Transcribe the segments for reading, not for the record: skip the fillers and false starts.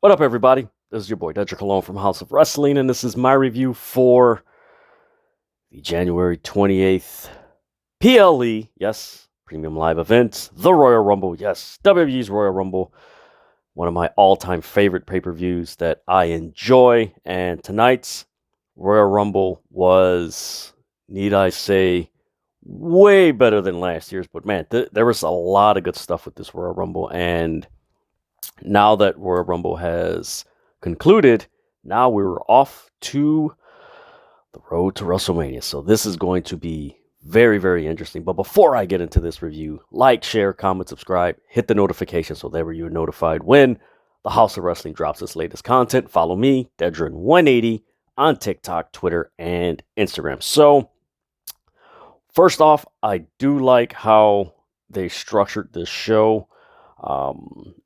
What up, everybody? This is your boy Dedrian from House of Rasslin, and this is my review for the January 28th PLE, yes, Premium Live Event, the Royal Rumble, yes, WWE's Royal Rumble, one of my all-time favorite pay-per-views that I enjoy, and tonight's Royal Rumble was, need I say, way better than last year's, but man, there was a lot of good stuff with this Royal Rumble, and now that Royal Rumble has concluded, now we're off to the road to WrestleMania. So this is going to be very, very interesting. But before I get into this review, like, share, comment, subscribe, hit the notification so that way you're notified when the House of Wrestling drops its latest content. Follow me, Dedrian180, on TikTok, Twitter, and Instagram. So first off, I do like how they structured this show.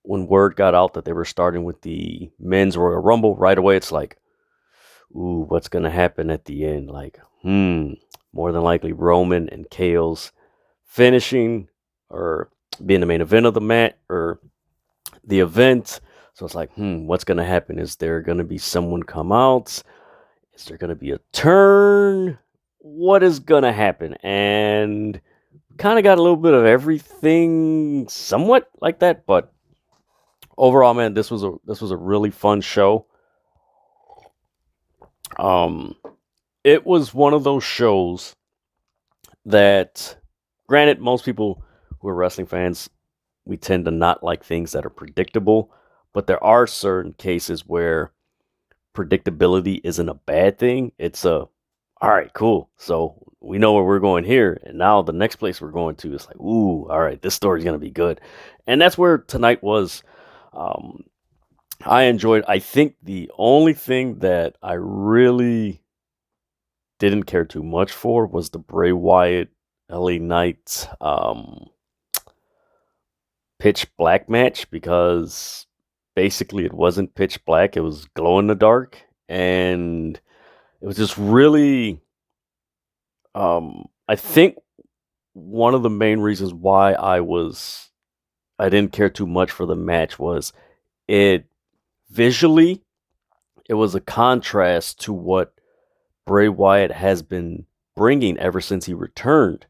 When word got out that they were starting with the men's Royal Rumble, right away it's like, ooh, what's gonna happen at the end? Like, more than likely Roman and Kale's finishing or being the main event of the match or the event. So it's like, what's gonna happen? Is there gonna be someone come out? Is there gonna be a turn? What is gonna happen? And kind of got a little bit of everything somewhat like that, but overall, man, this was a really fun show. It was one of those shows that, granted, most people who are wrestling fans, we tend to not like things that are predictable, but there are certain cases where predictability isn't a bad thing. It's all right, cool. So we know where we're going here, and now the next place we're going to is like, ooh, all right, this story's gonna be good, and that's where tonight was. I enjoyed. I think the only thing that I really didn't care too much for was the Bray Wyatt LA Knight pitch black match, because basically it wasn't pitch black; it was glow in the dark, and it was just really. I think one of the main reasons why I didn't care too much for the match was it visually, it was a contrast to what Bray Wyatt has been bringing ever since he returned.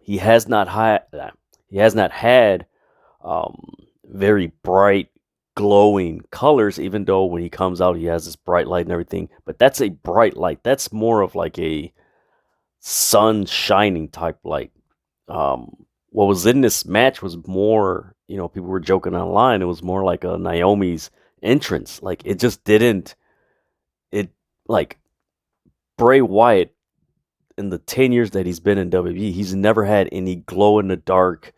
He has not had very bright, glowing colors, even though when he comes out he has this bright light and everything. But that's a bright light. That's more of like a sun shining type light. What was in this match was more, people were joking online. It was more like a Naomi's entrance. Like, it just didn't. It like Bray Wyatt, in the 10 years that he's been in WWE, he's never had any glow in the dark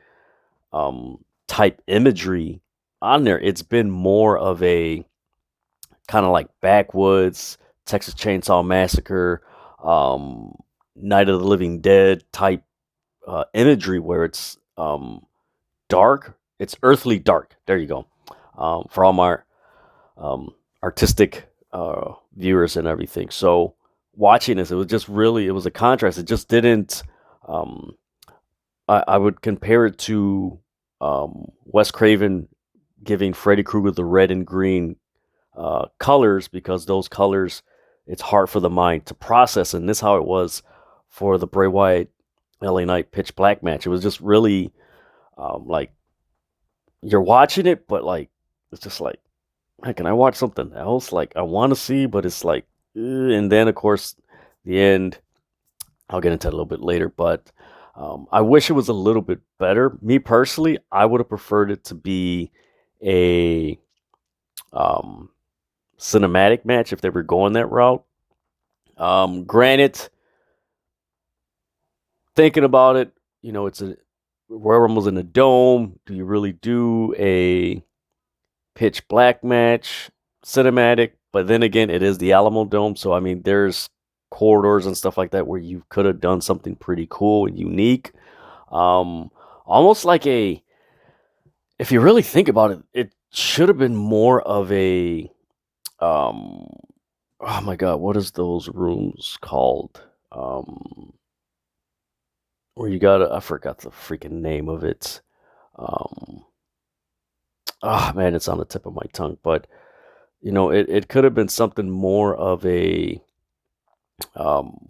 type imagery on there. It's been more of a kind of like backwoods Texas Chainsaw Massacre, Night of the Living Dead type imagery, where it's dark. It's earthly dark. There you go. For all my artistic viewers and everything. So watching this, it was just really, it was a contrast. It just didn't. I would compare it to Wes Craven giving Freddy Krueger the red and green colors, because those colors, it's hard for the mind to process. And this how it was for the Bray Wyatt LA Knight pitch black match. It was just really like, you're watching it, but like, it's just like, hey, can I watch something else? Like, I want to see, but it's like, and then of course the end, I'll get into it a little bit later, but I wish it was a little bit better. Me personally, I would have preferred it to be a cinematic match if they were going that route. Granted, thinking about it, it's a Royal Rumble's in a dome. Do you really do a pitch black match cinematic? But then again, it is the Alamo Dome, so I mean, there's corridors and stuff like that where you could have done something pretty cool and unique. Almost like if you really think about it, it should have been more of a oh my god, what is those rooms called? Where you got I forgot the freaking name of it. Oh man, it's on the tip of my tongue. But it could have been something more of a um,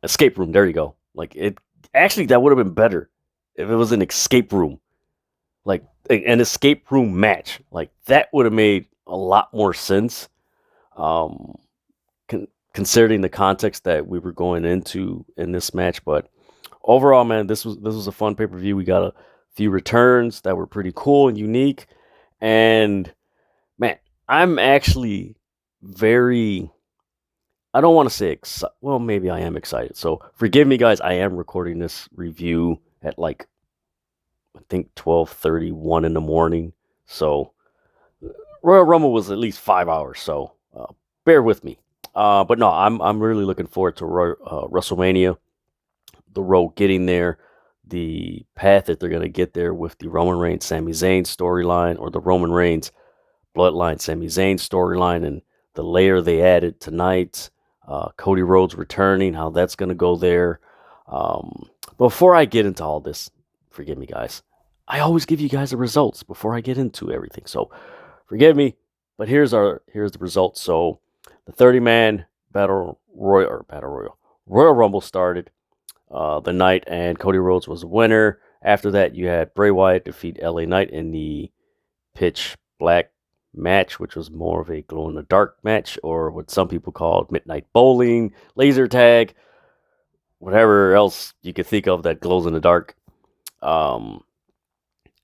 escape room. There you go. Like it actually that would have been better if it was an escape room, like an escape room match. Like that would have made a lot more sense. Um, Considering the context that we were going into in this match, but overall, man, this was a fun pay-per-view. We got a few returns that were pretty cool and unique, and man, I'm actually very. I don't want to say excited. Well, maybe I am excited. So forgive me, guys. I am recording this review at like I think 12:31 in the morning. So Royal Rumble was at least 5 hours. So bear with me. But no, I'm really looking forward to WrestleMania. The road getting there, the path that they're gonna get there with the Roman Reigns, Sami Zayn storyline, or the Roman Reigns Bloodline, Sami Zayn storyline, and the layer they added tonight. Cody Rhodes returning, how that's gonna go there. Before I get into all this, forgive me, guys. I always give you guys the results before I get into everything, so forgive me. But here's the results. So the 30-man Royal Rumble started the night, and Cody Rhodes was the winner. After that, you had Bray Wyatt defeat LA Knight in the pitch black match, which was more of a glow in the dark match, or what some people called midnight bowling, laser tag, whatever else you could think of that glows in the dark.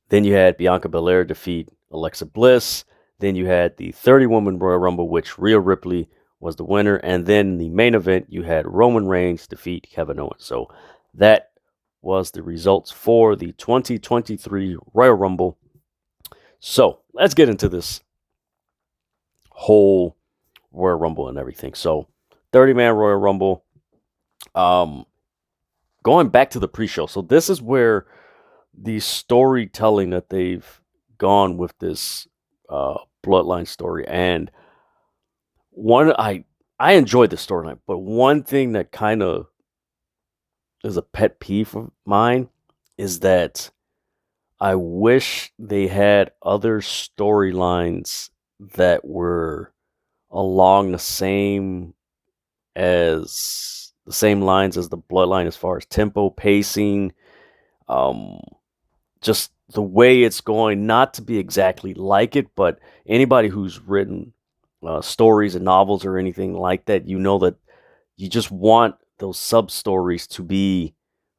Then you had Bianca Belair defeat Alexa Bliss. Then you had the 30-woman Royal Rumble, which Rhea Ripley was the winner. And then the main event, you had Roman Reigns defeat Kevin Owens. So that was the results for the 2023 Royal Rumble. So let's get into this whole Royal Rumble and everything. So 30-man Royal Rumble. Going back to the pre-show. So this is where the storytelling that they've gone with this bloodline story, and I enjoyed the storyline, but one thing that kind of is a pet peeve of mine is that I wish they had other storylines that were along the same lines as the bloodline as far as tempo, pacing, just the way it's going, not to be exactly like it, but anybody who's written stories and novels or anything like that, you know that you just want those sub stories to be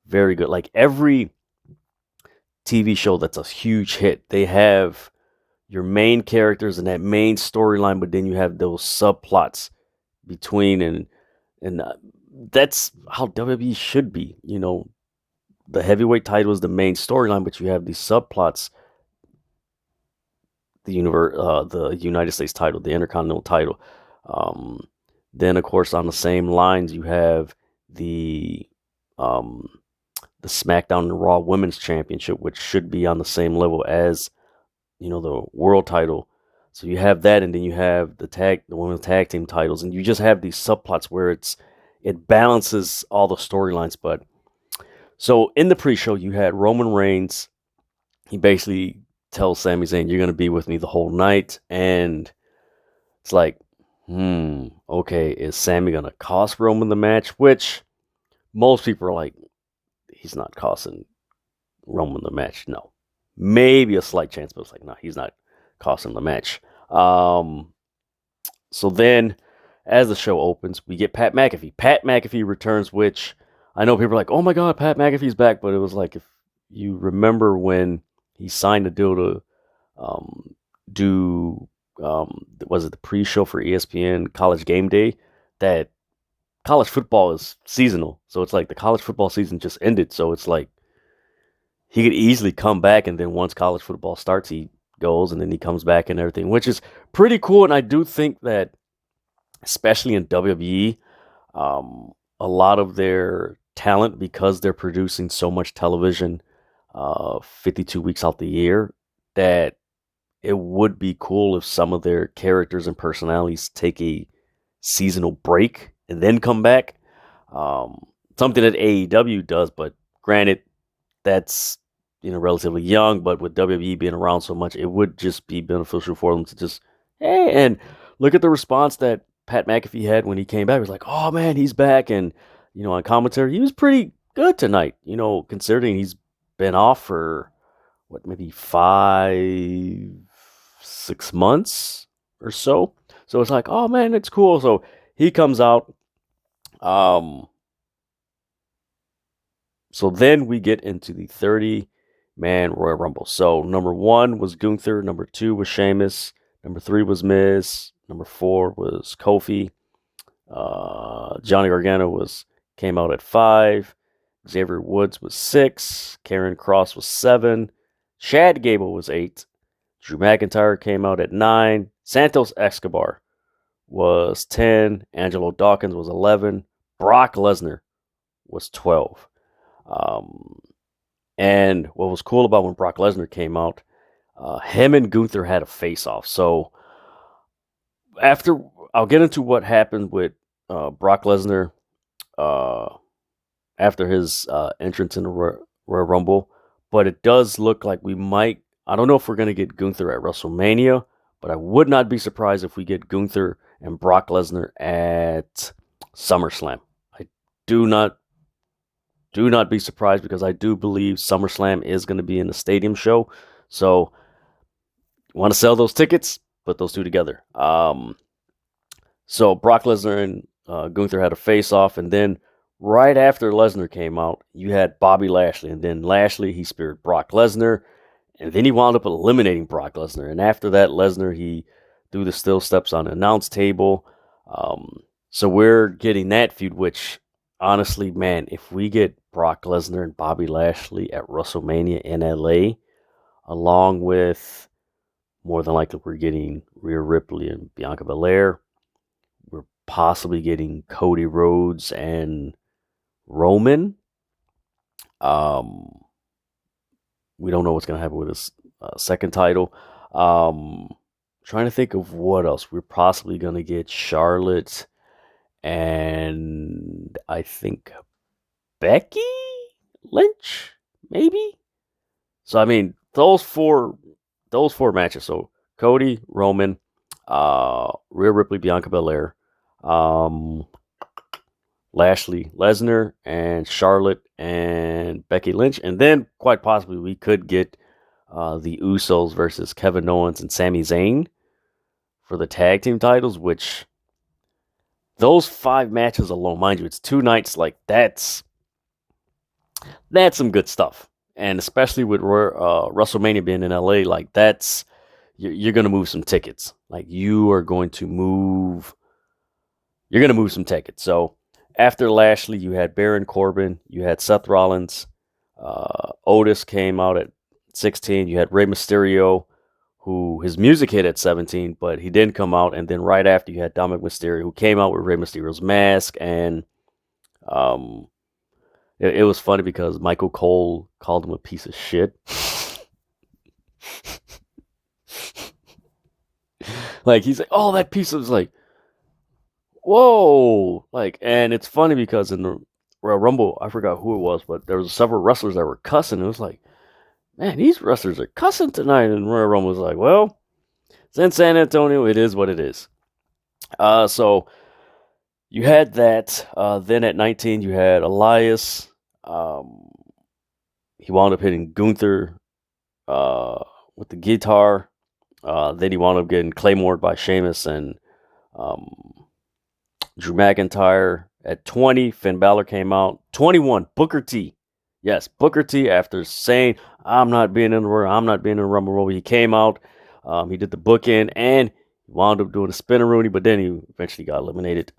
very good. Like every TV show that's a huge hit, they have your main characters and that main storyline, but then you have those subplots between, and that's how WWE should be. The heavyweight title is the main storyline, but you have these subplots. The United States title, the Intercontinental title. Then, of course, on the same lines, you have the SmackDown and Raw Women's Championship, which should be on the same level as the World title. So you have that, and then you have the Women's Tag Team titles, and you just have these subplots where it balances all the storylines. But so in the pre-show, you had Roman Reigns. He basically tells Sami Zayn, "You're going to be with me the whole night." And it's like, okay, is Sami going to cost Roman the match? Which most people are like, he's not costing Roman the match. No. Maybe a slight chance, but it's like, no, he's not costing the match. So then, as the show opens, we get Pat McAfee. Pat McAfee returns, which I know people are like, oh my God, Pat McAfee's back. But it was like, if you remember when he signed a deal to was it the pre-show for ESPN College Game Day, that college football is seasonal. So it's like the college football season just ended. So it's like he could easily come back, and then once college football starts, he goes, and then he comes back and everything, which is pretty cool. And I do think that, especially in WWE, a lot of their talent, because they're producing so much television 52 weeks out the year, that it would be cool if some of their characters and personalities take a seasonal break and then come back. Something that AEW does, but granted, that's relatively young. But with WWE being around so much, it would just be beneficial for them to just hey, and look at the response that Pat McAfee had when he came back. He was like, oh man, he's back. And, on commentary, he was pretty good tonight, considering he's been off for what, maybe 5, 6 months or so. So it's like, oh man, it's cool. So he comes out. Um, so then we get into the 30-man Royal Rumble. So number 1 was Gunther, number 2 was Sheamus, number 3 was Miz, number 4 was Kofi. Johnny Gargano came out at 5. Xavier Woods was 6. Karen Cross was 7. Chad Gable was 8. Drew McIntyre came out at 9. Santos Escobar was 10. Angelo Dawkins was 11. Brock Lesnar was 12. And what was cool about when Brock Lesnar came out, him and Gunther had a face-off. So I'll get into what happened with Brock Lesnar after his entrance in the Royal Rumble, but it does look like we might. I don't know if we're going to get Gunther at WrestleMania, but I would not be surprised if we get Gunther and Brock Lesnar at SummerSlam. I do not be surprised, because I do believe SummerSlam is going to be in the stadium show. So, you want to sell those tickets? Put those two together. So Brock Lesnar and Gunther had a face-off, and then right after Lesnar came out, you had Bobby Lashley, and then Lashley, he speared Brock Lesnar, and then he wound up eliminating Brock Lesnar. And after that, Lesnar, he threw the still steps on the announce table. So we're getting that feud, which, honestly, man, if we get Brock Lesnar and Bobby Lashley at WrestleMania in LA, along with, more than likely, we're getting Rhea Ripley and Bianca Belair, we're possibly getting Cody Rhodes and Roman. We don't know what's going to happen with his second title. Trying to think of what else. We're possibly going to get Charlotte and I think Becky Lynch, maybe. So I mean, those four matches. So Cody, Roman, Rhea Ripley, Bianca Belair, Lashley, Lesnar, and Charlotte and Becky Lynch, and then quite possibly we could get the Usos versus Kevin Owens and Sami Zayn for the tag team titles. Which, those 5 matches alone, mind you, it's 2 nights. Like, that's some good stuff, and especially with WrestleMania being in LA, like, you're gonna move some tickets. Like, you're gonna move some tickets. So after Lashley, you had Baron Corbin, you had Seth Rollins, Otis came out at 16. You had Rey Mysterio, who his music hit at 17, but he didn't come out. And then right after, you had Dominic Mysterio, who came out with Rey Mysterio's mask. And it was funny because Michael Cole called him a piece of shit. Like, he's like, oh, that piece of, like, whoa. Like, and it's funny because in the Royal Rumble, I forgot who it was, but there was several wrestlers that were cussing. It was like, man, these wrestlers are cussing tonight. And Royal Rumble was like, well, it's in San Antonio. It is what it is. So you had that. Then at 19, you had Elias. He wound up hitting Gunther with the guitar. Then he wound up getting Claymored by Sheamus and Drew McIntyre. At 20, Finn Balor came out. 21, Booker T. Yes, Booker T, after saying, I'm not being in the Rumble, he came out. He did the bookend, and he wound up doing a spinneroonie, but then he eventually got eliminated.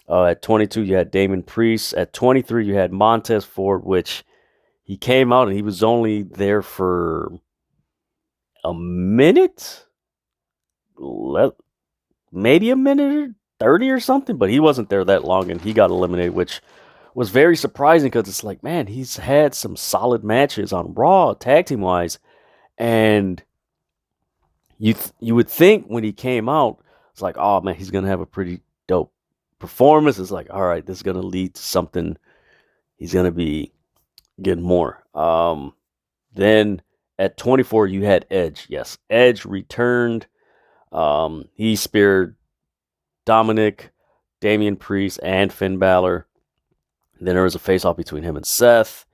At 22, you had Damon Priest. At 23, you had Montez Ford, which he came out and he was only there for a minute, maybe a minute 30 or something, but he wasn't there that long, and he got eliminated, which was very surprising because it's like, man, he's had some solid matches on Raw, tag team wise, and you would think when he came out, it's like, oh man, he's gonna have a pretty dope performance. It's like, all right, this is gonna lead to something. He's gonna be getting more. Then at 24, you had Edge. Yes, Edge returned. He speared Dominic, Damian Priest, and Finn Balor. Then there was a face-off between him and Seth.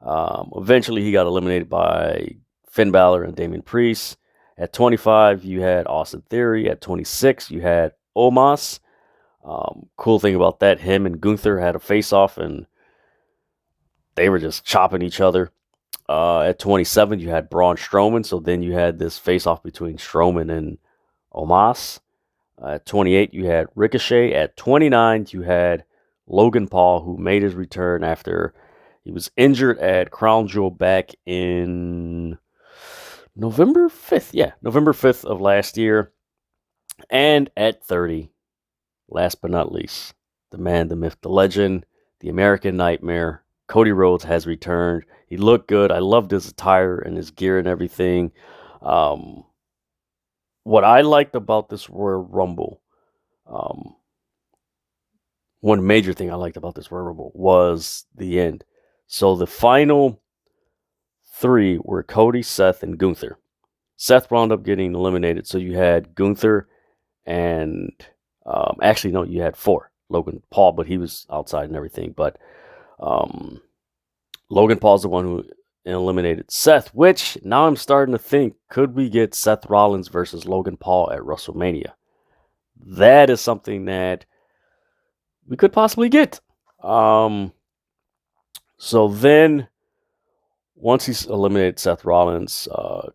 Eventually, he got eliminated by Finn Balor and Damian Priest. At 25, you had Austin Theory. At 26, you had Omos. Cool thing about that, him and Gunther had a face-off, and they were just chopping each other. At 27, you had Braun Strowman, so then you had this face-off between Strowman and Omos. At 28, you had Ricochet. At 29, you had Logan Paul, who made his return after he was injured at Crown Jewel back in November 5th. Yeah, November 5th of last year. And at 30, last but not least, the man, the myth, the legend, the American Nightmare, Cody Rhodes has returned. He looked good. I loved his attire and his gear and everything. What I liked about this Royal Rumble, one major thing I liked about this Royal Rumble was the end. So the final three were Cody, Seth, and Gunther. Seth wound up getting eliminated, so you had Gunther and actually no, you had four. Logan Paul, but he was outside and everything. But Logan Paul's the one who eliminated Seth, which now I'm starting to think, could we get Seth Rollins versus Logan Paul at WrestleMania? That is something that we could possibly get. So then, once he's eliminated Seth Rollins,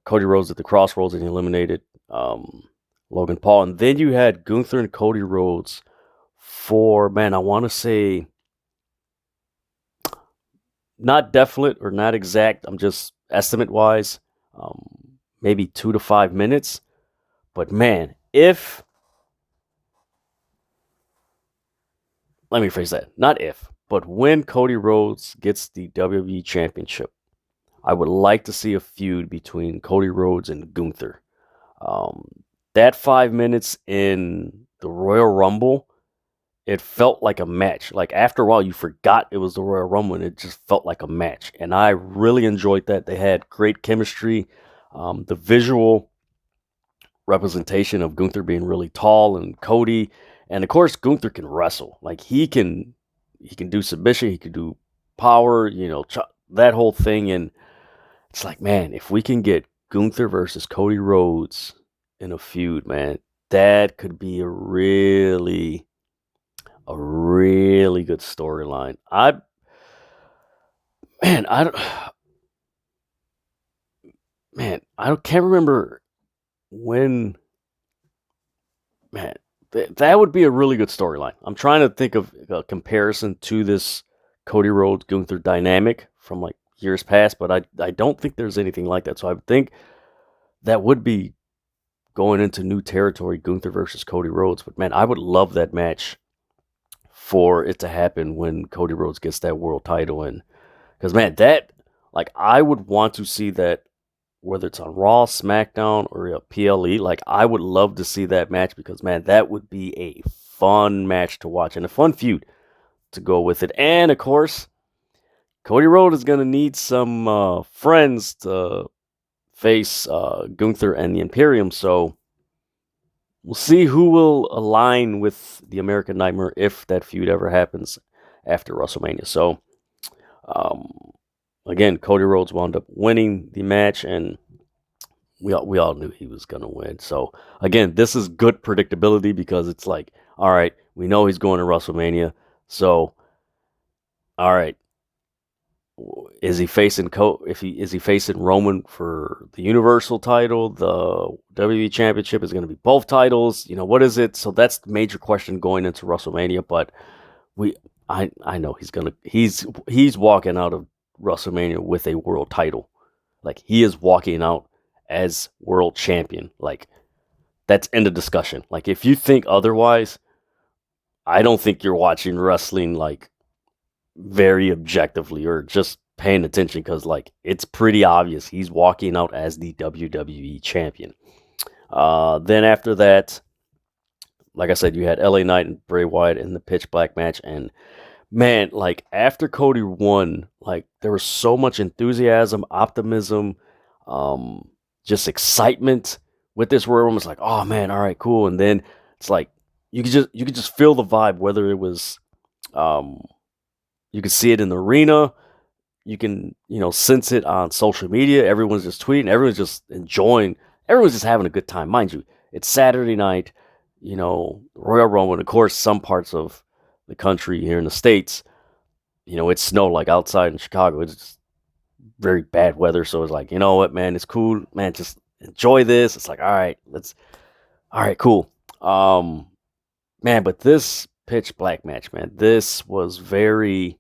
Cody Rhodes did the Crossroads and he eliminated Logan Paul. And then you had Gunther and Cody Rhodes for, man, I want to say, not definite or not exact, I'm just estimate-wise, maybe 2 to 5 minutes. But man, let me phrase that, not if, but when Cody Rhodes gets the WWE Championship, I would like to see a feud between Cody Rhodes and Gunther. That 5 minutes in the Royal Rumble, it felt like a match. Like after a while, you forgot it was the Royal Rumble, and it just felt like a match. And I really enjoyed that. They had great chemistry. The visual representation of Gunther being really tall and Cody, and of course Gunther can wrestle. Like he can do submission, he can do power, that whole thing. And it's like, man, if we can get Gunther versus Cody Rhodes in a feud, man, that could be a really good storyline. I can't remember when. Man, that would be a really good storyline. I'm trying to think of a comparison to this Cody Rhodes Gunther dynamic from like years past, but I don't think there's anything like that. So I think that would be going into new territory, Gunther versus Cody Rhodes. But man, I would love that match for it to happen when Cody Rhodes gets that world title. And because man, I would want to see that, whether it's on Raw, SmackDown, or a PLE. Like I would love to see that match, because man, that would be a fun match to watch and a fun feud to go with it. And of course, Cody Rhodes is going to need some friends to face Gunther and the Imperium. So we'll see who will align with the American Nightmare if that feud ever happens after WrestleMania. So, again, Cody Rhodes wound up winning the match, and we all knew he was going to win. So, again, this is good predictability, because it's like, all right, we know he's going to WrestleMania. So, all right, is he facing facing Roman for the Universal title? The WWE Championship is going to be both titles. What is it? So that's the major question going into WrestleMania. But I know he's walking out of WrestleMania with a world title. Like he is walking out as world champion. Like that's end of discussion. Like if you think otherwise, I don't think you're watching wrestling like very objectively or just paying attention, because like it's pretty obvious he's walking out as the WWE champion. Then after that, like I said, you had LA Knight and Bray Wyatt in the pitch black match, and man, like after Cody won, like there was so much enthusiasm, optimism, just excitement with this Royal Rumble, it's like, oh man, all right, cool. And then it's like you could just feel the vibe, whether it was um, you could see it in the arena, you can sense it on social media. Everyone's just tweeting, everyone's just enjoying, everyone's just having a good time. Mind you, it's Saturday night, Royal Rumble, and of course, some parts of the country here in the States, it's snow like outside in Chicago. It's just very bad weather. So it's like, you know what, man, it's cool, man. Just enjoy this. It's like, all right, cool. Man, but this pitch black match, man, this was very,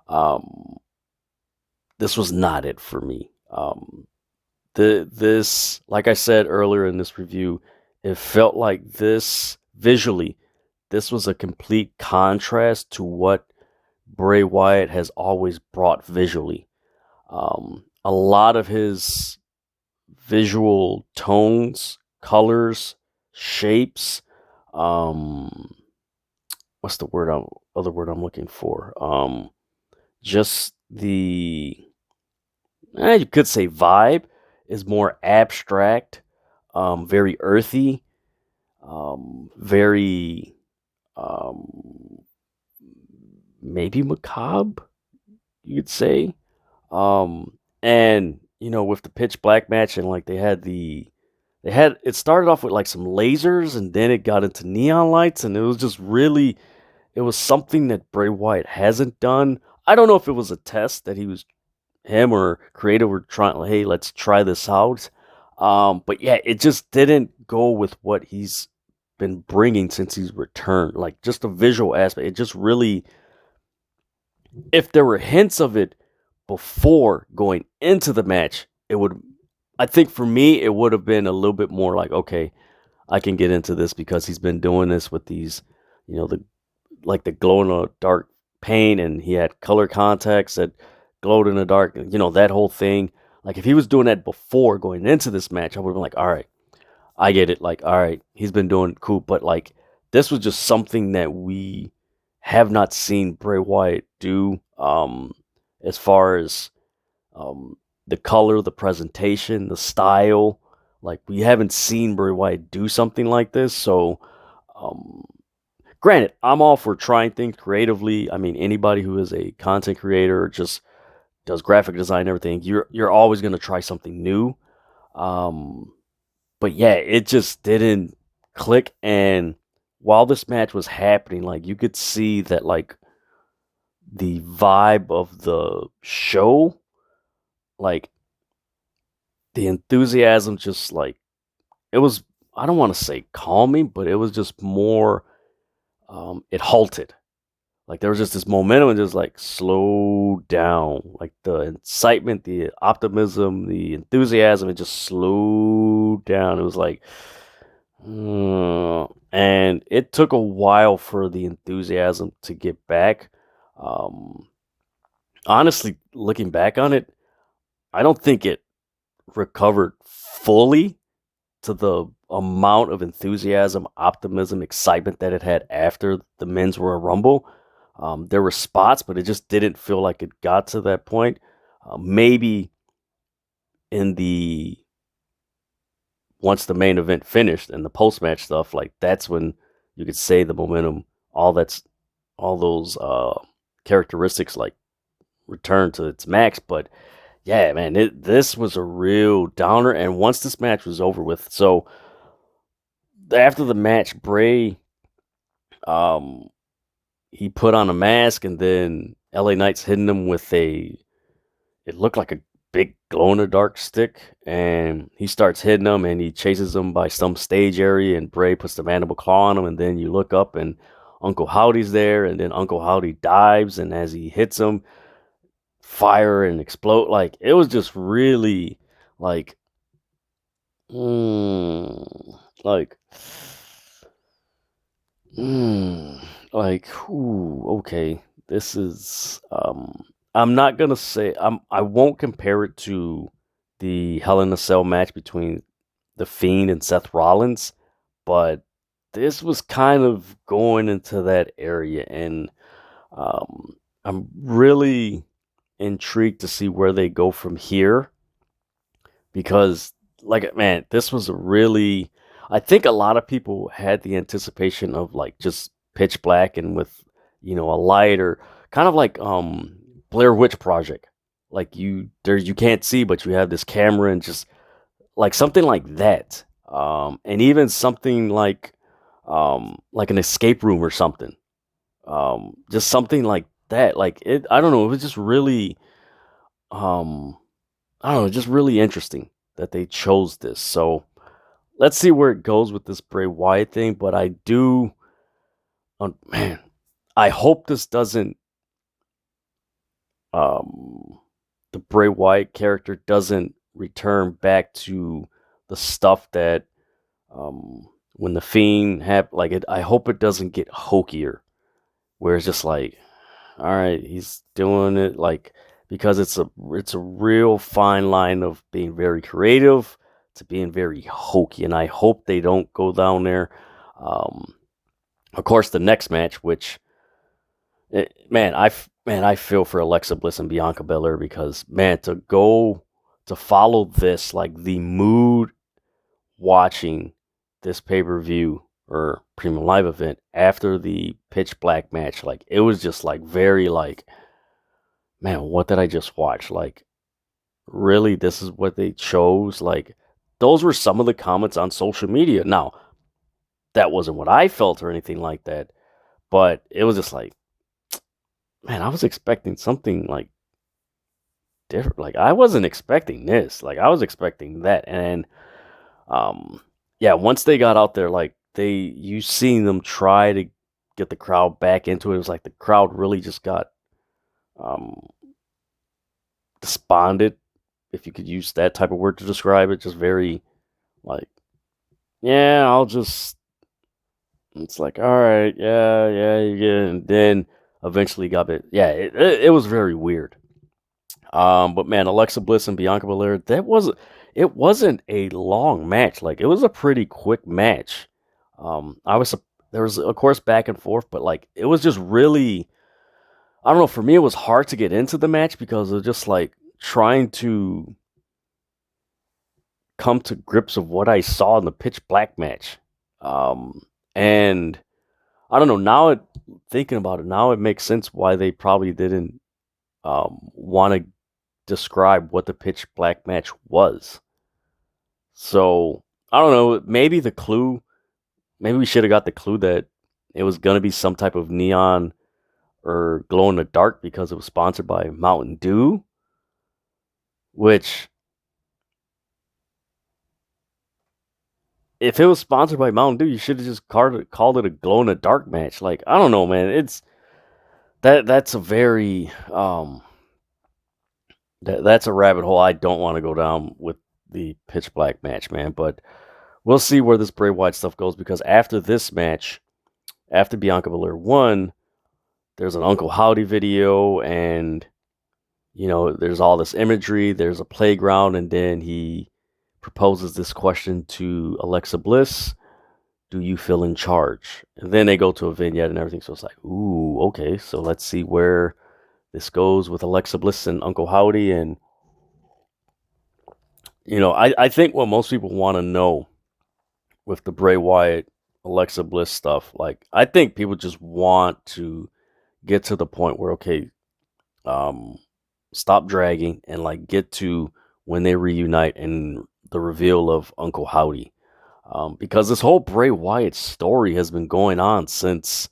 um, this was not it for me. This, like I said earlier in this review, it felt like this visually, this was a complete contrast to what Bray Wyatt has always brought visually. A lot of his visual tones, colors, shapes, um, what's the other word I'm looking for? Just you could say vibe is more abstract, very earthy, very um, maybe macabre, you could say. And with the pitch black match, and like they had it started off with like some lasers, and then it got into neon lights, and it was just really, it was something that Bray Wyatt hasn't done. I don't know if it was a test that him or creative were trying, hey, let's try this out. But yeah, it just didn't go with what he's been bringing since he's returned. Like just the visual aspect, it just really, if there were hints of it before going into the match, it would, I think for me, it would have been a little bit more like, okay, I can get into this because he's been doing this with these, the glow in the dark paint, and he had color contacts that glowed in the dark, that whole thing. Like if he was doing that before going into this match, I would have been like, all right, I get it. Like, all right, he's been doing cool, but like this was just something that we have not seen Bray Wyatt do. As far as the color, the presentation, the style, like we haven't seen Bray Wyatt do something like this. So, um, granted, I'm all for trying things creatively. I mean, anybody who is a content creator or just does graphic design and everything, you're always gonna try something new. Um, but yeah, it just didn't click. And while this match was happening, like you could see that like the vibe of the show, like the enthusiasm, just like it was. I don't want to say calming, but it was just more. It halted. Like there was just this momentum and just like slow down. Like the excitement, the optimism, the enthusiasm, it just slowed down. It was like, and it took a while for the enthusiasm to get back. Um, Honestly, looking back on it, I don't think it recovered fully to the amount of enthusiasm, optimism, excitement that it had after the men's Royal Rumble. There were spots, but it just didn't feel like it got to that point. Maybe in the once the main event finished and the post match stuff, like that's when you could say the momentum, all those characteristics like return to its max. But yeah, man, this was a real downer. And once this match was over with, so after the match, Bray, um, he put on a mask, and then LA Knight's hitting him with it looked like a big glow in the dark stick, and he starts hitting him, and he chases him by some stage area, and Bray puts the mandible claw on him, and then you look up, and Uncle Howdy's there, and then Uncle Howdy dives, and as he hits him, fire and explode. Like it was just really like, like, like, ooh, okay. This is I'm not gonna say I won't compare it to the Hell in a Cell match between the Fiend and Seth Rollins, but this was kind of going into that area, and I'm really intrigued to see where they go from here, because like, man, this was a really. I think a lot of people had the anticipation of like just pitch black and with a light, or kind of like Blair Witch Project. Like you can't see, but you have this camera and just like something like that. And even something like an escape room or something. Just something like that. Like it, I don't know. It was just really, um, I don't know, just really interesting that they chose this. So let's see where it goes with this Bray Wyatt thing. But I do, man, I hope this doesn't, um, the Bray Wyatt character doesn't return back to the stuff that, when the Fiend have like it. I hope it doesn't get hokier, where it's just like, all right, he's doing it like, because it's a real fine line of being very creative to being very hokey, and I hope they don't go down there. Um, of course, the next match, which man, I feel for Alexa Bliss and Bianca Belair, because man, to follow this, like the mood watching this pay-per-view or premium live event after the pitch black match, like it was just like very like, man, what did I just watch? Like, really, this is what they chose? Like, those were some of the comments on social media. Now, that wasn't what I felt or anything like that, but it was just like, man, I was expecting something like different. Like, I wasn't expecting this. Like, I was expecting that. And yeah, once they got out there, like you seen them try to get the crowd back into it. It was like the crowd really just got um despondent, if you could use that type of word to describe it. Just very like, yeah, I'll just. It's like, all right, yeah, and then eventually got it. Yeah, it was very weird. But man, Alexa Bliss and Bianca Belair, it wasn't a long match. Like, it was a pretty quick match. I was there was of course back and forth, but like it was just really, I don't know. For me, it was hard to get into the match because of just like trying to come to grips of what I saw in the pitch black match. And I don't know. Thinking about it now, it makes sense why they probably didn't want to describe what the pitch black match was. So I don't know. Maybe we should have got the clue that it was gonna be some type of neon or glow in the dark because it was sponsored by Mountain Dew. Which, if it was sponsored by Mountain Dew, you should have just called it a glow in the dark match. Like, I don't know, man. It's that's a very that's a rabbit hole I don't want to go down with the pitch black match, man. But we'll see where this Bray Wyatt stuff goes, because after this match, after Bianca Belair won, there's an Uncle Howdy video, and there's all this imagery. There's a playground, and then he proposes this question to Alexa Bliss: "Do you feel in charge?" And then they go to a vignette and everything. So it's like, ooh, okay. So let's see where this goes with Alexa Bliss and Uncle Howdy. And I think what most people want to know with the Bray Wyatt Alexa Bliss stuff, like, I think people just want to get to the point where, okay, stop dragging and like get to when they reunite and the reveal of Uncle Howdy. Because this whole Bray Wyatt story has been going on since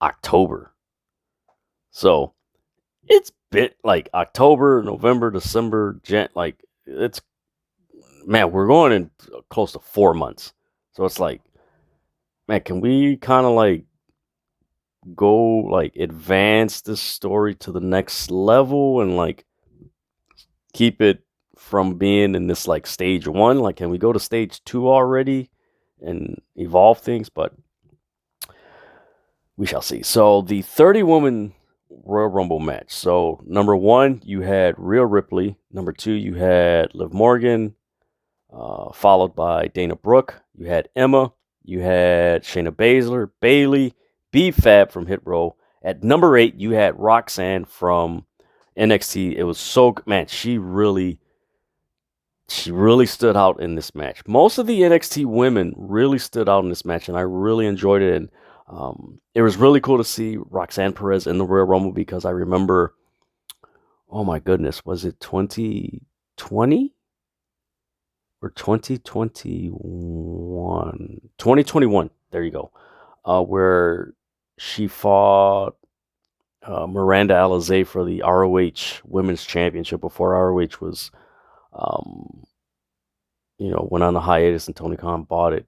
October. So it's been like October, November, December, like it's, man, we're going in close to 4 months. So it's like, man, can we kind of like go like advance this story to the next level and like keep it from being in this like stage one? Like, can we go to stage two already and evolve things? But we shall see. So the 30-woman Royal Rumble match. So number one, you had Rhea Ripley. Number two, you had Liv Morgan, followed by Dana Brooke. You had Emma. You had Shayna Baszler, Bayley, B-Fab from Hit Row. At number 8, you had Roxanne from NXT. It was so, man, she she really stood out in this match. Most of the NXT women really stood out in this match, and I really enjoyed it. And it was really cool to see Roxanne Perez in the Royal Rumble because I remember, oh my goodness, was it 2020 or 2021? 2021, there you go, where she fought Miranda Alizé for the ROH Women's Championship before ROH was, um, went on a hiatus and Tony Khan bought it.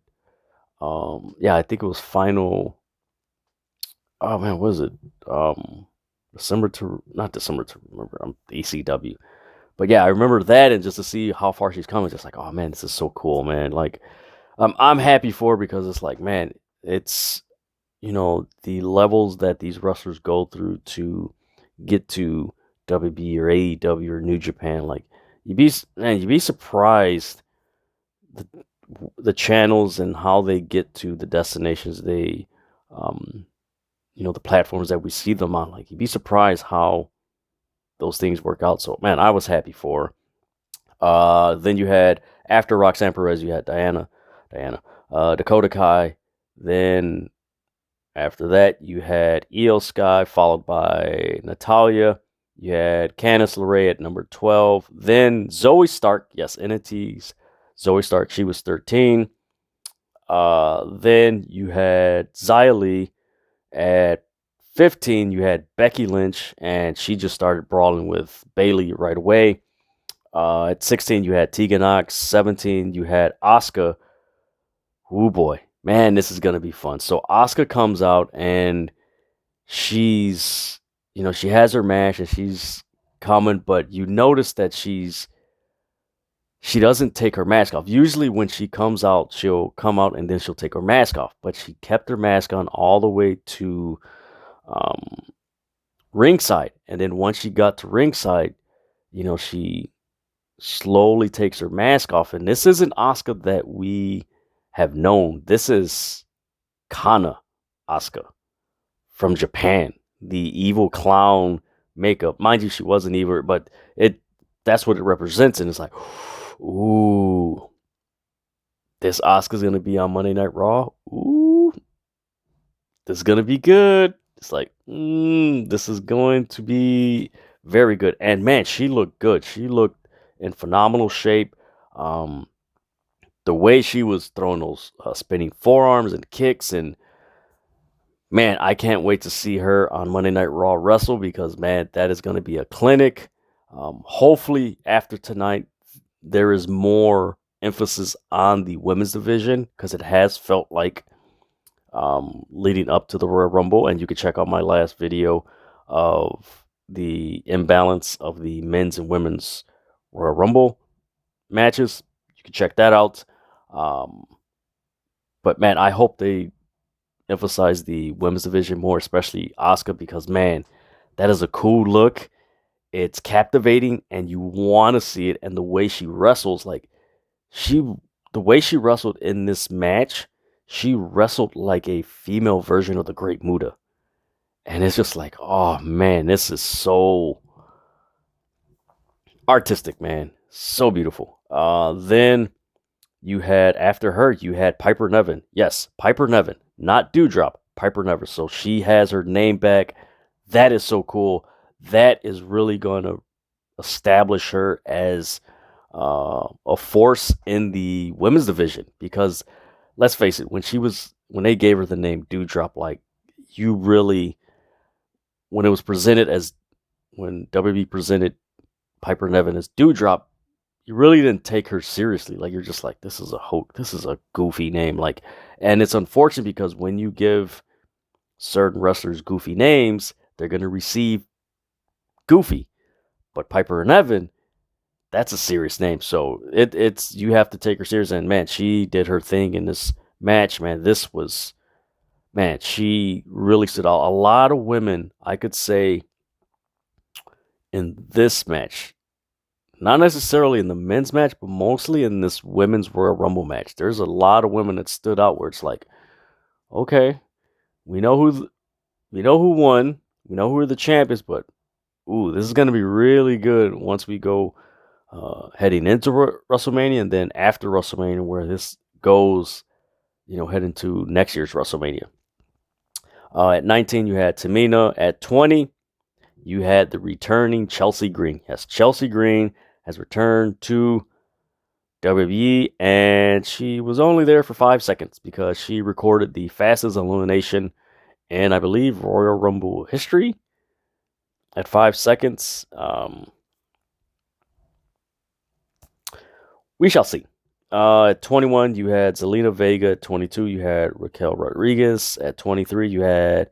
Yeah, I think it was final. Oh man, what was it? Not December to remember. I'm ECW, but yeah, I remember that, and just to see how far she's come, it's just like, oh man, this is so cool, man. Like, I'm happy for her because it's like, man, it's the levels that these wrestlers go through to get to WB or AEW or New Japan. Like, you'd be surprised the, the channels and how they get to the destinations they, the platforms that we see them on. Like, you'd be surprised how those things work out. So, man, I was happy for her. Then you had, after Roxanne Perez, you had Dakota Kai. Then after that, you had Io Sky, followed by Natalia. You had Candice LeRae at number 12. Then Zoe Stark, yes, NXT's Zoe Stark, she was 13. Then you had Xia Li at 15. You had Becky Lynch, and she just started brawling with Bayley right away. At 16, you had Tegan Nox. 17, you had Asuka. Oh boy, man, this is gonna be fun. So Asuka comes out, and she's, she has her match, and she's coming, but you notice that she doesn't take her mask off. Usually when she comes out, she'll come out and then she'll take her mask off, but she kept her mask on all the way to ringside. And then once she got to ringside, she slowly takes her mask off. And this isn't Asuka that we have known. This is Kana Asuka from Japan, the evil clown makeup. Mind you, she wasn't evil, but that's what it represents. And it's like, ooh, this Asuka's gonna be on Monday Night Raw. Ooh, this is gonna be good. It's like, this is going to be very good. And man, she looked good. She looked in phenomenal shape. The way she was throwing those spinning forearms and kicks, and man, I can't wait to see her on Monday Night Raw wrestle, because man, that is going to be a clinic. Hopefully after tonight, there is more emphasis on the women's division, because it has felt like leading up to the Royal Rumble. And you can check out my last video of the imbalance of the men's and women's Royal Rumble matches. You can check that out. But man, I hope they emphasize the women's division more, especially Asuka, because man, that is a cool look. It's captivating, and you want to see it. And the way she wrestles, like the way she wrestled in this match, she wrestled like a female version of the Great Muta. And it's just like, oh man, this is so artistic, man. So beautiful. Then you had, after her, you had Piper Niven. Yes, Piper Niven, not Dewdrop, Piper Niven. So she has her name back. That is so cool. That is really going to establish her as a force in the women's division. Because let's face it, when they gave her the name Dewdrop, like, you really, when WB presented Piper Niven as Dewdrop, you really didn't take her seriously. Like, you're just like, this is a goofy name. Like, and it's unfortunate, because when you give certain wrestlers goofy names, they're going to receive goofy. But Piper Niven, that's a serious name. So it's you have to take her serious. And man, she did her thing in this match, man. She really stood out. A lot of women, I could say, in this match, not necessarily in the men's match, but mostly in this women's Royal Rumble match, there's a lot of women that stood out where it's like, okay, we know who won, we know who are the champions, but ooh, this is going to be really good once we go heading into WrestleMania, and then after WrestleMania, where this goes, heading to next year's WrestleMania. At 19, you had Tamina. At 20, you had the returning Chelsea Green. Yes, Chelsea Green has returned to WWE, and she was only there for 5 seconds because she recorded the fastest elimination in, I believe, Royal Rumble history at 5 seconds. We shall see. At 21, you had Zelina Vega. At 22, you had Raquel Rodriguez. At 23, you had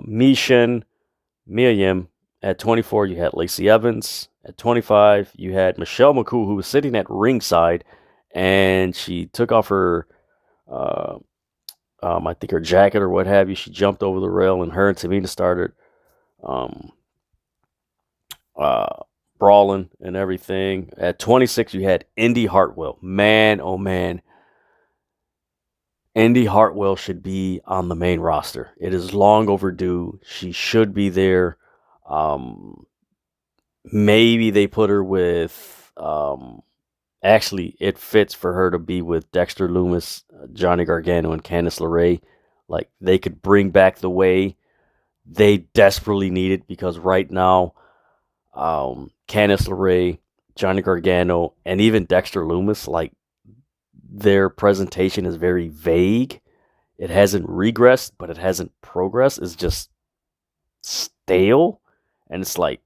Mia Yim. At 24, you had Lacey Evans. At 25, you had Michelle McCool, who was sitting at ringside, and she took off her, I think her jacket or what have you. She jumped over the rail, and her and Tamina started brawling and everything. At 26, you had Indy Hartwell. Man, oh man. Indy Hartwell should be on the main roster. It is long overdue. She should be there. Maybe they put her with. Actually, it fits for her to be with Dexter Lumis, Johnny Gargano, and Candice LeRae. Like, they could bring back the way they desperately need it, because right now, Candice LeRae, Johnny Gargano, and even Dexter Lumis, like, their presentation is very vague. It hasn't regressed, but it hasn't progressed. It's just stale. And it's like,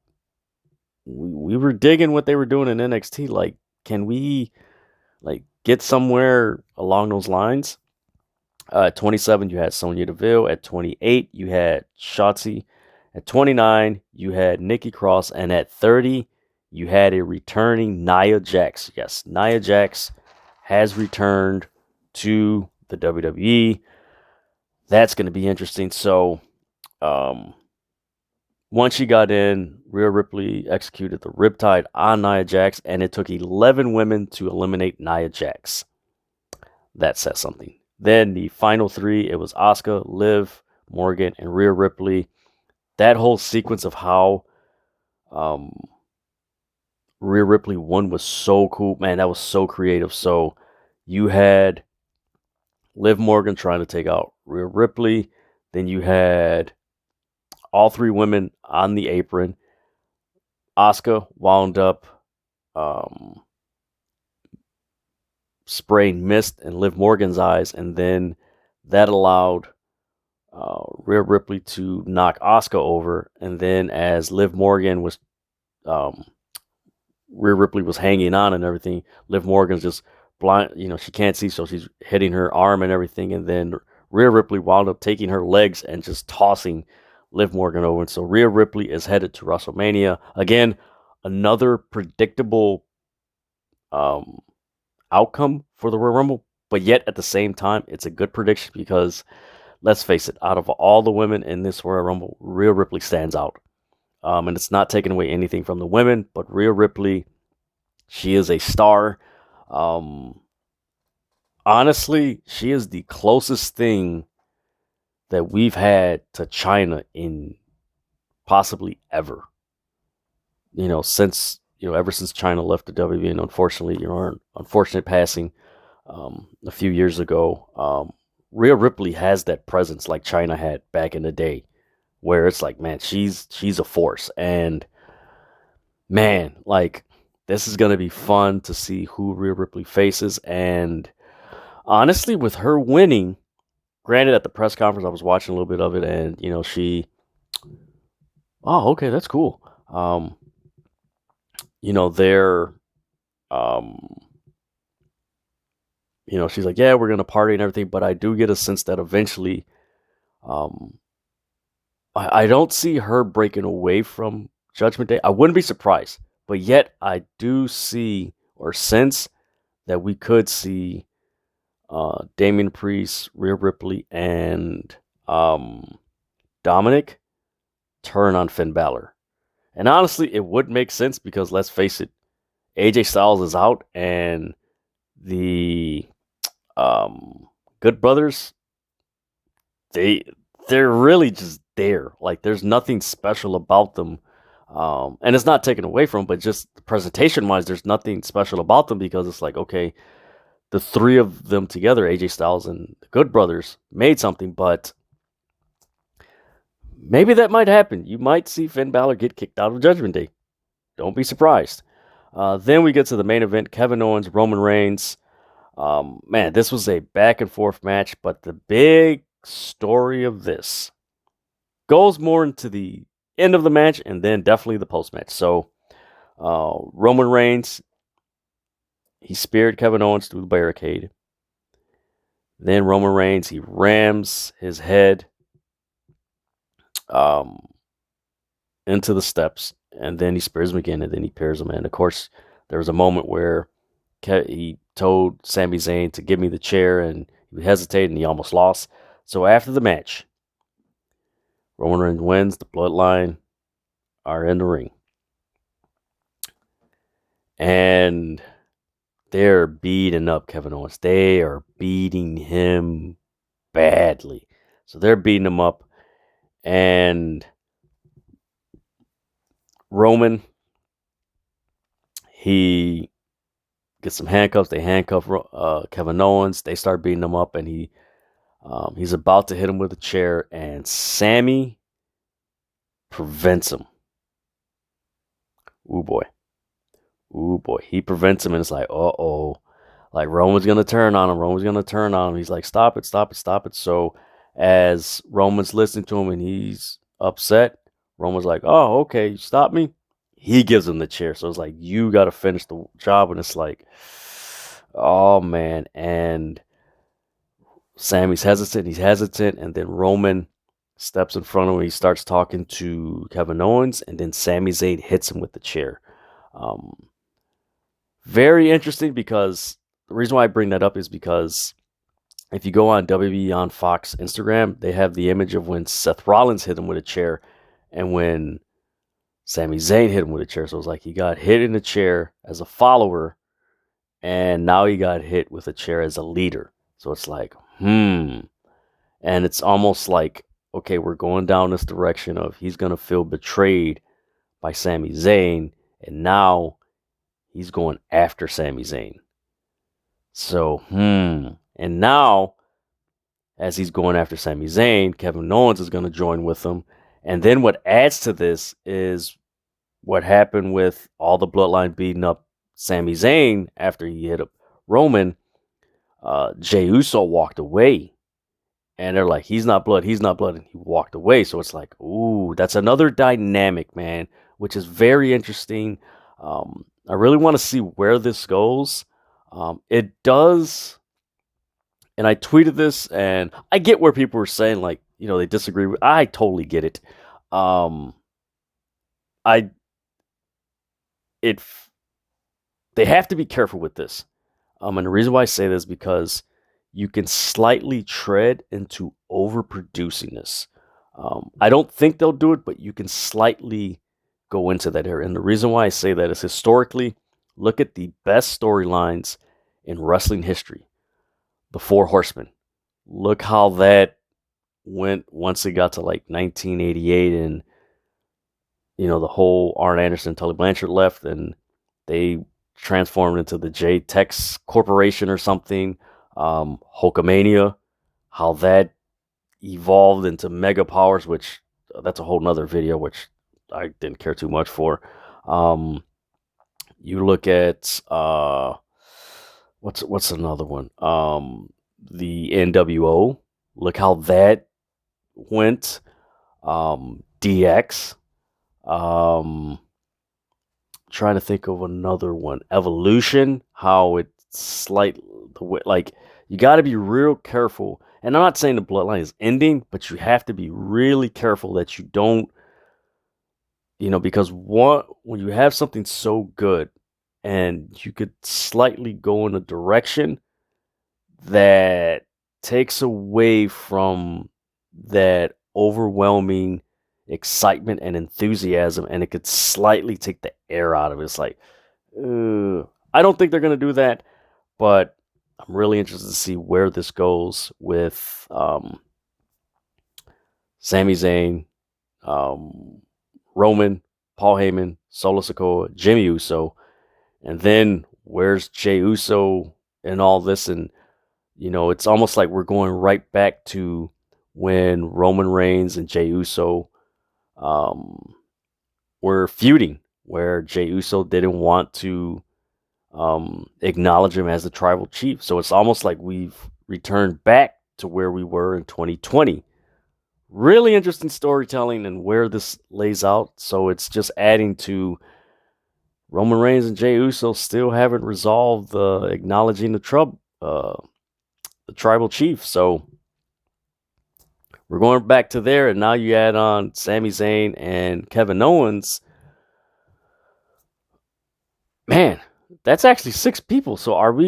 we were digging what they were doing in NXT. Like, can we get somewhere along those lines? At 27, you had Sonya Deville. At 28, you had Shotzi. At 29, you had Nikki Cross. And at 30, you had a returning Nia Jax. Yes, Nia Jax has returned to the WWE. That's going to be interesting. So, once she got in, Rhea Ripley executed the Riptide on Nia Jax, and it took 11 women to eliminate Nia Jax. That says something. Then the final 3, it was Asuka, Liv, Morgan, and Rhea Ripley. That whole sequence of how Rhea Ripley won was so cool. Man, that was so creative. So you had Liv Morgan trying to take out Rhea Ripley. Then you had all 3 women on the apron. Asuka wound up spraying mist in Liv Morgan's eyes, and then that allowed Rhea Ripley to knock Asuka over. And then as Liv Morgan was, Rhea Ripley was hanging on and everything, Liv Morgan's just blind, she can't see, so she's hitting her arm and everything. And then Rhea Ripley wound up taking her legs and just tossing Liv Morgan over. And so Rhea Ripley is headed to WrestleMania. Again, another predictable outcome for the Royal Rumble, but yet at the same time, it's a good prediction because, let's face it, out of all the women in this Royal Rumble, Rhea Ripley stands out. And it's not taking away anything from the women, but Rhea Ripley, she is a star. Honestly, she is the closest thing that we've had to China in possibly ever. Ever since China left the WWE, and unfortunately, her unfortunate passing a few years ago, Rhea Ripley has that presence like China had back in the day, where it's like, man, she's a force. And man, like, this is gonna be fun to see who Rhea Ripley faces. And honestly, with her winning, granted, at the press conference, I was watching a little bit of it, and okay, that's cool. They're, she's like, yeah, we're gonna party and everything, but I do get a sense that eventually, I don't see her breaking away from Judgment Day. I wouldn't be surprised, but yet I do see or sense that we could see Damian Priest, Rhea Ripley, and Dominic turn on Finn Balor. And honestly, it would make sense because, let's face it, AJ Styles is out, and the Good Brothers, they're really just there. Like, there's nothing special about them. And it's not taken away from, but just presentation wise, there's nothing special about them because it's like, okay, the three of them together, AJ Styles and the Good Brothers, made something, but maybe that might happen. You might see Finn Balor get kicked out of Judgment Day. Don't be surprised. Then we get to the main event, Kevin Owens, Roman Reigns. Man, this was a back and forth match, but the big story of this goes more into the end of the match and then definitely the post match. So, Roman Reigns, he speared Kevin Owens through the barricade. Then Roman Reigns, he rams his head into the steps, and then he spears him again, and then he pairs him. And of course, there was a moment where he told Sami Zayn to give me the chair, and he hesitated, and he almost lost. So after the match, Roman Reigns wins. The Bloodline are in the ring, and they're beating up Kevin Owens. They are beating him badly. So they're beating him up, and Roman, he gets some handcuffs. They handcuff Kevin Owens. They start beating him up, and he's about to hit him with a chair, and Sami prevents him. Ooh boy. He prevents him, and it's like, uh-oh. Like, Roman's going to turn on him. He's like, stop it. So as Roman's listening to him and he's upset, Roman's like, oh, okay, you stop me. He gives him the chair. So it's like, you got to finish the job. And it's like, oh, man. And Sami's hesitant. And then Roman steps in front of him. He starts talking to Kevin Owens. And then Sami Zayn hits him with the chair. Very interesting, because the reason why I bring that up is because if you go on WWE on Fox Instagram, they have the image of when Seth Rollins hit him with a chair and when Sami Zayn hit him with a chair. So it was like he got hit in the chair as a follower, and now he got hit with a chair as a leader. So it's like, And it's almost like, okay, we're going down this direction of he's going to feel betrayed by Sami Zayn, and now he's going after Sami Zayn. So, And now, as he's going after Sami Zayn, Kevin Owens is going to join with him. And then what adds to this is what happened with all the Bloodline beating up Sami Zayn after he hit up Roman. Jey Uso walked away. And they're like, he's not blood. And he walked away. So it's like, ooh, that's another dynamic, man, which is very interesting. I really want to see where this goes. It does, and I tweeted this, and I get where people were saying, like, they disagree with. I totally get it. They have to be careful with this. And the reason why I say this is because you can slightly tread into overproducing this. I don't think they'll do it, but you can slightly go into that area. And the reason why I say that is historically, look at the best storylines in wrestling history. The Four Horsemen. Look how that went once it got to like 1988, and the whole Arn Anderson, Tully Blanchard left, and they transformed into the J-Tex Corporation or something. Hulkamania, how that evolved into Mega Powers, which that's a whole nother video, which I didn't care too much for. You look at what's another one? The NWO. Look how that went. DX. Trying to think of another one. Evolution. How it's slightly like, you got to be real careful. And I'm not saying the Bloodline is ending, but you have to be really careful that you don't. Because when you have something so good and you could slightly go in a direction that takes away from that overwhelming excitement and enthusiasm, and it could slightly take the air out of it. It's like, I don't think they're going to do that, but I'm really interested to see where this goes with Sami Zayn, Roman, Paul Heyman, Solo Sikoa, Jimmy Uso, and then where's Jey Uso and all this? And it's almost like we're going right back to when Roman Reigns and Jey Uso were feuding, where Jey Uso didn't want to acknowledge him as the tribal chief. So it's almost like we've returned back to where we were in 2020. Really interesting storytelling and where this lays out. So it's just adding to Roman Reigns and Jey Uso still haven't resolved acknowledging the tribal chief. So we're going back to there, and now you add on Sami Zayn and Kevin Owens. Man, that's actually 6 people. So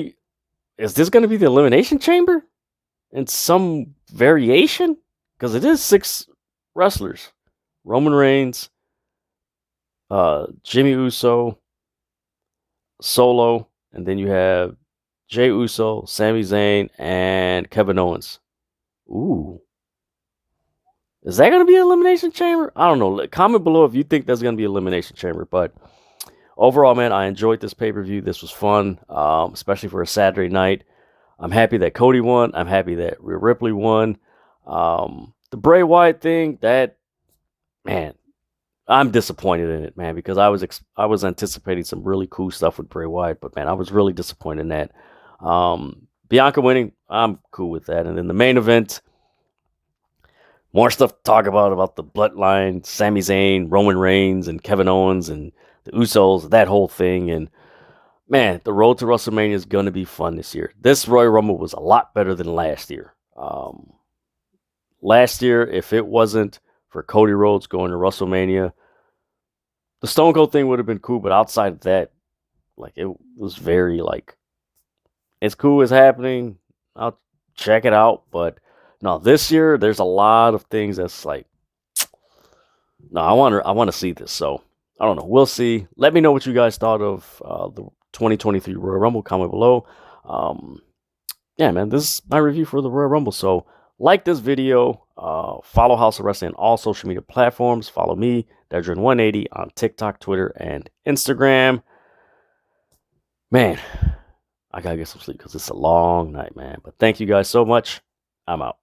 is this going to be the Elimination Chamber in some variation? Because it is 6 wrestlers. Roman Reigns, Jimmy Uso, Solo, and then you have Jey Uso, Sami Zayn, and Kevin Owens. Ooh. Is that going to be an Elimination Chamber? I don't know. Comment below if you think that's going to be an Elimination Chamber. But overall, man, I enjoyed this pay-per-view. This was fun, especially for a Saturday night. I'm happy that Cody won. I'm happy that Rhea Ripley won. The Bray Wyatt thing, man, I'm disappointed in it, man, because I was anticipating some really cool stuff with Bray Wyatt, but man, I was really disappointed in that. Bianca winning, I'm cool with that. And then the main event, more stuff to talk about the Bloodline, Sami Zayn, Roman Reigns, and Kevin Owens, and the Usos, that whole thing. And man, the road to WrestleMania is going to be fun this year. This Royal Rumble was a lot better than last year. Last year, if it wasn't for Cody Rhodes going to WrestleMania, the Stone Cold thing would have been cool, but outside of that, it was very, it's cool, it's happening, I'll check it out, but no, this year, there's a lot of things that's no, I want to see this, so I don't know, we'll see. Let me know what you guys thought of the 2023 Royal Rumble, comment below. Yeah, man, this is my review for the Royal Rumble, so like this video, follow House of Wrestling on all social media platforms. Follow me, Dedrian180, on TikTok, Twitter, and Instagram. Man, I gotta get some sleep because it's a long night, man. But thank you guys so much. I'm out.